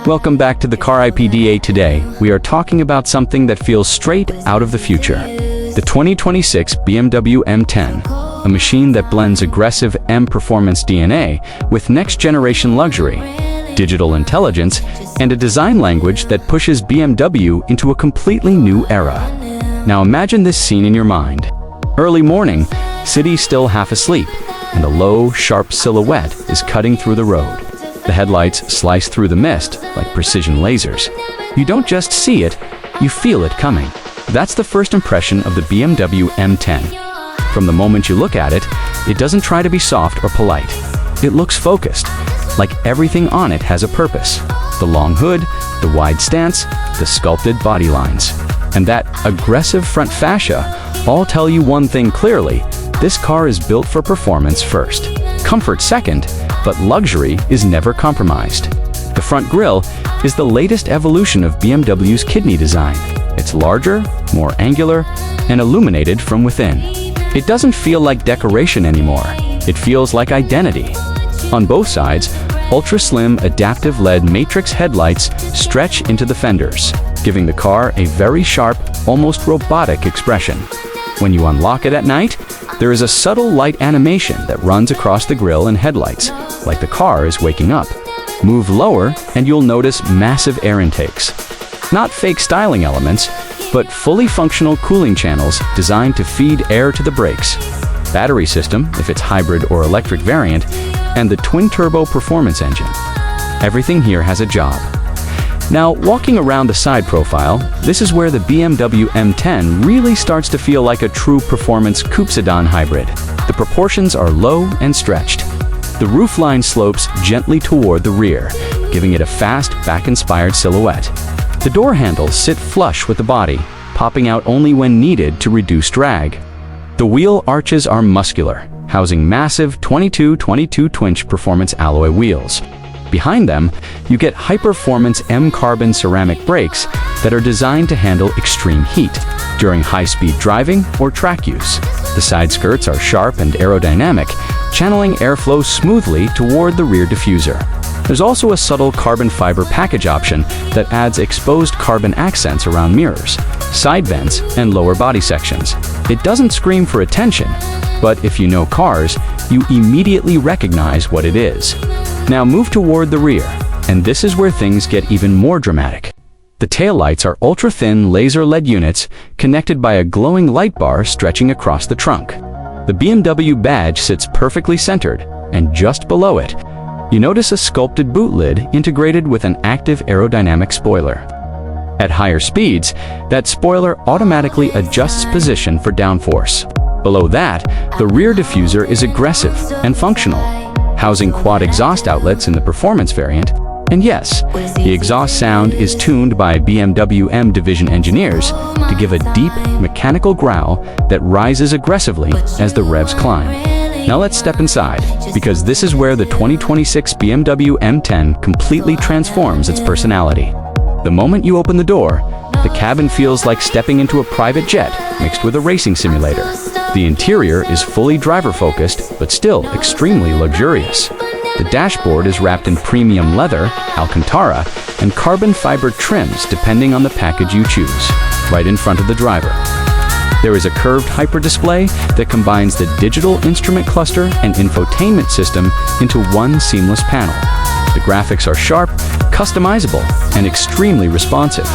Welcome back to the Car IPDA. Today, we are talking about something that feels straight out of the future. The 2026 BMW M10, a machine that blends aggressive M performance DNA with next-generation luxury, digital intelligence, and a design language that pushes BMW into a completely new era. Now imagine this scene in your mind. Early morning, city still half asleep, and a low, sharp silhouette is cutting through the road. The headlights slice through the mist like precision lasers. You don't just see it, you feel it coming. That's the first impression of the BMW M10. From the moment you look at it, it doesn't try to be soft or polite. It looks focused, like everything on it has a purpose. The long hood, the wide stance, the sculpted body lines, and that aggressive front fascia all tell you one thing clearly: this car is built for performance first, comfort second, but luxury is never compromised. The front grille is the latest evolution of BMW's kidney design. It's larger, more angular, and illuminated from within. It doesn't feel like decoration anymore. It feels like identity. On both sides, ultra-slim adaptive LED matrix headlights stretch into the fenders, giving the car a very sharp, almost robotic expression. When you unlock it at night, there is a subtle light animation that runs across the grille and headlights, like the car is waking up. Move lower and you'll notice massive air intakes. Not fake styling elements, but fully functional cooling channels designed to feed air to the brakes. Battery system, if it's hybrid or electric variant, and the twin-turbo performance engine. Everything here has a job. Now, walking around the side profile, this is where the BMW M10 really starts to feel like a true performance coupe sedan hybrid. The proportions are low and stretched. The roofline slopes gently toward the rear, giving it a fast, back-inspired silhouette. The door handles sit flush with the body, popping out only when needed to reduce drag. The wheel arches are muscular, housing massive 22 twinch performance alloy wheels. Behind them, you get high-performance M-carbon ceramic brakes that are designed to handle extreme heat during high-speed driving or track use. The side skirts are sharp and aerodynamic, channeling airflow smoothly toward the rear diffuser. There's also a subtle carbon fiber package option that adds exposed carbon accents around mirrors, side vents, and lower body sections. It doesn't scream for attention, but if you know cars, you immediately recognize what it is. Now move toward the rear, and this is where things get even more dramatic. The taillights are ultra-thin laser LED units connected by a glowing light bar stretching across the trunk. The BMW badge sits perfectly centered, and just below it, you notice a sculpted boot lid integrated with an active aerodynamic spoiler. At higher speeds, that spoiler automatically adjusts position for downforce. Below that, the rear diffuser is aggressive and functional, housing quad exhaust outlets in the performance variant. And yes, the exhaust sound is tuned by BMW M division engineers to give a deep, mechanical growl that rises aggressively as the revs climb. Now let's step inside, because this is where the 2026 BMW M10 completely transforms its personality. The moment you open the door, the cabin feels like stepping into a private jet mixed with a racing simulator. The interior is fully driver-focused, but still extremely luxurious. The dashboard is wrapped in premium leather, Alcantara, and carbon fiber trims depending on the package you choose, right in front of the driver. There is a curved hyper-display that combines the digital instrument cluster and infotainment system into one seamless panel. The graphics are sharp, customizable, and extremely responsive.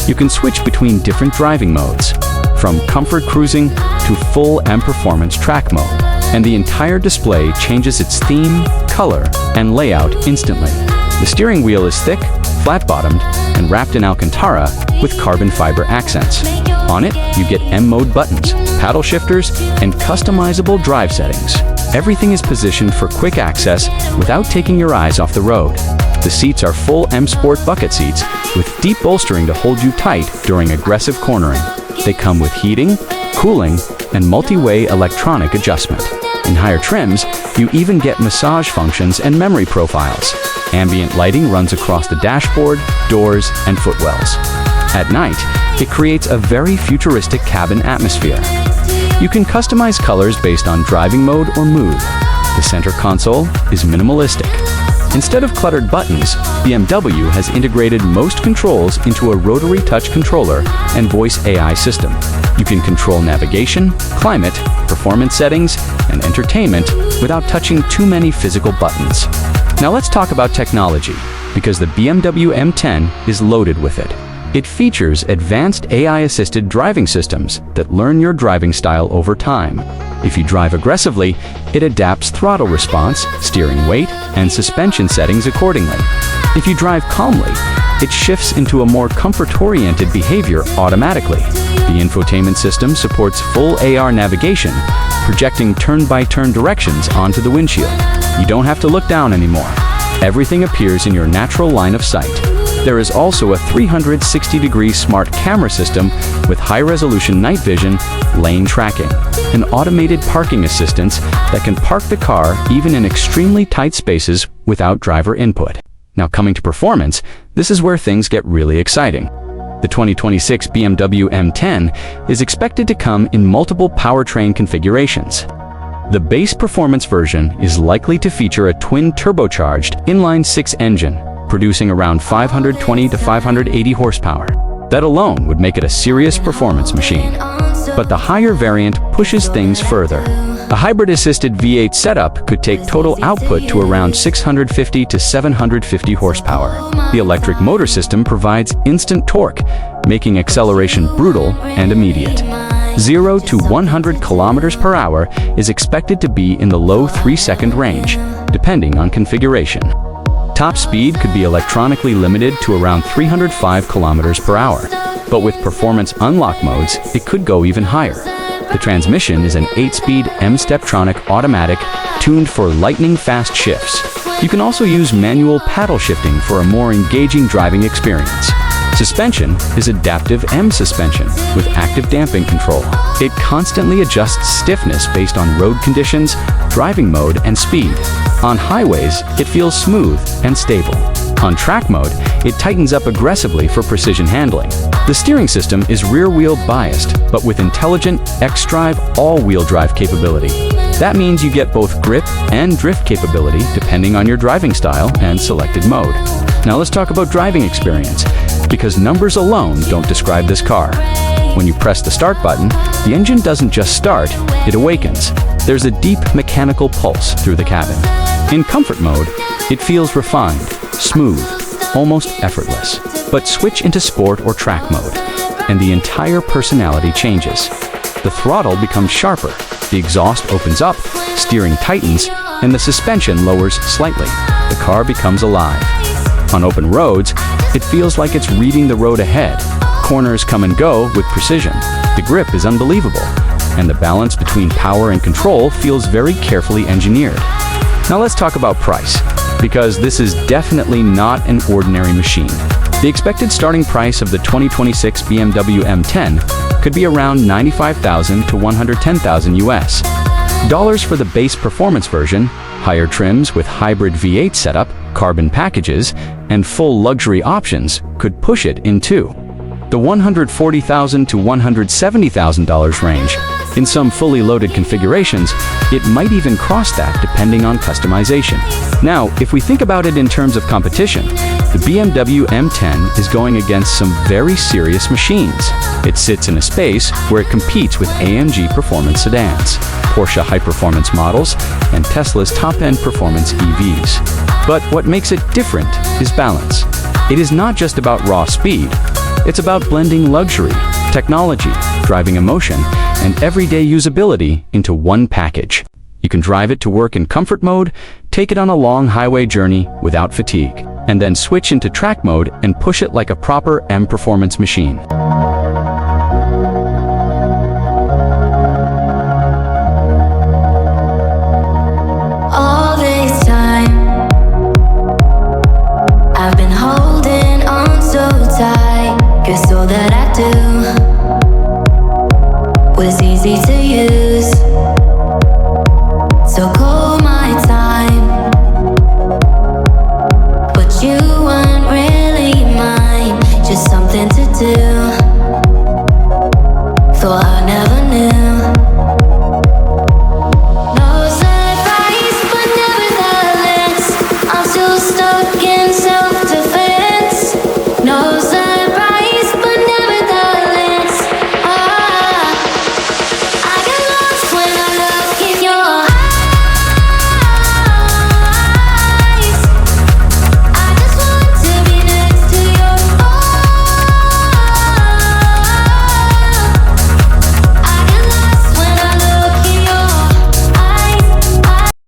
You can switch between different driving modes, from comfort cruising to full M performance track mode, and the entire display changes its theme, color, and layout instantly. The steering wheel is thick, flat-bottomed, and wrapped in Alcantara with carbon fiber accents. On it, you get M-mode buttons, paddle shifters, and customizable drive settings. Everything is positioned for quick access without taking your eyes off the road. The seats are full M Sport bucket seats with deep bolstering to hold you tight during aggressive cornering. They come with heating, cooling, and multi-way electronic adjustment. In higher trims, you even get massage functions and memory profiles. Ambient lighting runs across the dashboard, doors, and footwells. At night, it creates a very futuristic cabin atmosphere. You can customize colors based on driving mode or mood. The center console is minimalistic. Instead of cluttered buttons, BMW has integrated most controls into a rotary touch controller and voice AI system. You can control navigation, climate, performance settings, and entertainment without touching too many physical buttons. Now let's talk about technology, because the BMW M10 is loaded with it. It features advanced AI-assisted driving systems that learn your driving style over time. If you drive aggressively, it adapts throttle response, steering weight, and suspension settings accordingly. If you drive calmly, it shifts into a more comfort-oriented behavior automatically. The infotainment system supports full AR navigation, projecting turn-by-turn directions onto the windshield. You don't have to look down anymore. Everything appears in your natural line of sight. There is also a 360-degree smart camera system with high-resolution night vision, lane tracking, and automated parking assistance that can park the car even in extremely tight spaces without driver input. Now coming to performance, this is where things get really exciting. The 2026 BMW M10 is expected to come in multiple powertrain configurations. The base performance version is likely to feature a twin-turbocharged inline-six engine, producing around 520 to 580 horsepower. That alone would make it a serious performance machine. But the higher variant pushes things further. A hybrid-assisted V8 setup could take total output to around 650 to 750 horsepower. The electric motor system provides instant torque, making acceleration brutal and immediate. 0 to 100 kilometers per hour is expected to be in the low 3-second range, depending on configuration. Top speed could be electronically limited to around 305 kilometers per hour, but with performance unlock modes, it could go even higher. The transmission is an 8-speed M-Steptronic automatic tuned for lightning-fast shifts. You can also use manual paddle shifting for a more engaging driving experience. Suspension is adaptive M suspension with active damping control. It constantly adjusts stiffness based on road conditions, driving mode, and speed. On highways, it feels smooth and stable. On track mode, it tightens up aggressively for precision handling. The steering system is rear-wheel biased, but with intelligent X-Drive all-wheel drive capability. That means you get both grip and drift capability depending on your driving style and selected mode. Now let's talk about driving experience, because numbers alone don't describe this car. When you press the start button, the engine doesn't just start, it awakens. There's a deep mechanical pulse through the cabin. In comfort mode, it feels refined, smooth, almost effortless. But switch into sport or track mode, and the entire personality changes. The throttle becomes sharper, the exhaust opens up, steering tightens, and the suspension lowers slightly. The car becomes alive. On open roads, it feels like it's reading the road ahead. Corners come and go with precision. The grip is unbelievable, and the balance between power and control feels very carefully engineered. Now let's talk about price, because this is definitely not an ordinary machine. The expected starting price of the 2026 BMW M10 could be around $95,000 to $110,000 US. Dollars for the base performance version, higher trims with hybrid V8 setup, carbon packages, and full luxury options could push it into the $140,000 to $170,000 range. In some fully loaded configurations, it might even cross that depending on customization. Now, if we think about it in terms of competition, the BMW M10 is going against some very serious machines. It sits in a space where it competes with AMG performance sedans, Porsche high-performance models, and Tesla's top-end performance EVs. But what makes it different is balance. It is not just about raw speed. It's about blending luxury, technology, driving emotion, and everyday usability into one package. You can drive it to work in comfort mode, take it on a long highway journey without fatigue, and then switch into track mode and push it like a proper M performance machine.